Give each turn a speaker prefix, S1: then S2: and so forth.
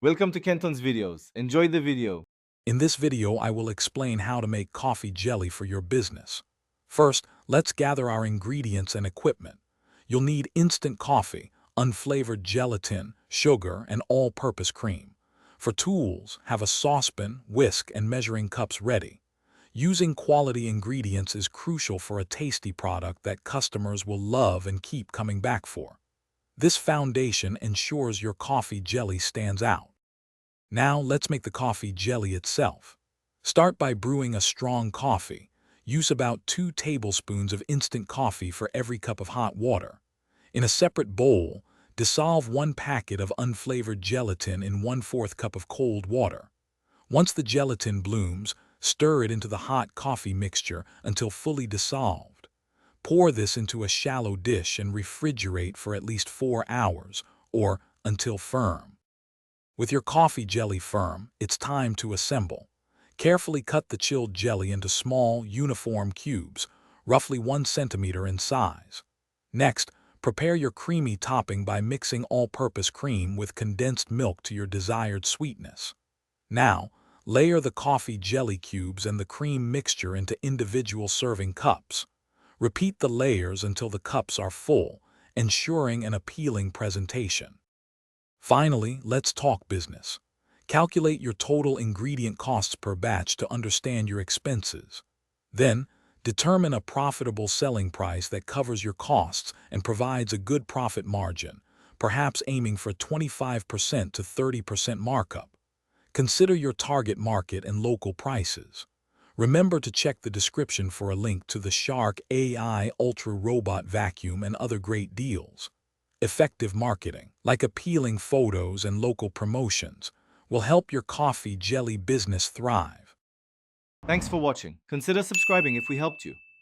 S1: Welcome to Kenton's videos. Enjoy the video.
S2: In this video, I will explain how to make coffee jelly for your business. First, let's gather our ingredients and equipment. You'll need instant coffee, unflavored gelatin, sugar, and all-purpose cream. For tools, have a saucepan, whisk, and measuring cups ready. Using quality ingredients is crucial for a tasty product that customers will love and keep coming back for. This foundation ensures your coffee jelly stands out. Now let's make the coffee jelly itself. Start by brewing a strong coffee. Use about 2 tablespoons of instant coffee for every cup of hot water. In a separate bowl, dissolve 1 packet of unflavored gelatin in 1/4 cup of cold water. Once the gelatin blooms, stir it into the hot coffee mixture until fully dissolved. Pour this into a shallow dish and refrigerate for at least 4 hours, or until firm. With your coffee jelly firm, it's time to assemble. Carefully cut the chilled jelly into small, uniform cubes, roughly 1 centimeter in size. Next, prepare your creamy topping by mixing all-purpose cream with condensed milk to your desired sweetness. Now, layer the coffee jelly cubes and the cream mixture into individual serving cups. Repeat the layers until the cups are full, ensuring an appealing presentation. Finally, let's talk business. Calculate your total ingredient costs per batch to understand your expenses. Then, determine a profitable selling price that covers your costs and provides a good profit margin, perhaps aiming for 25% to 30% markup. Consider your target market and local prices. Remember to check the description for a link to the Shark AI Ultra Robot Vacuum and other great deals. Effective marketing, like appealing photos and local promotions, will help your coffee jelly business thrive.
S1: Thanks for watching. Consider subscribing if we helped you.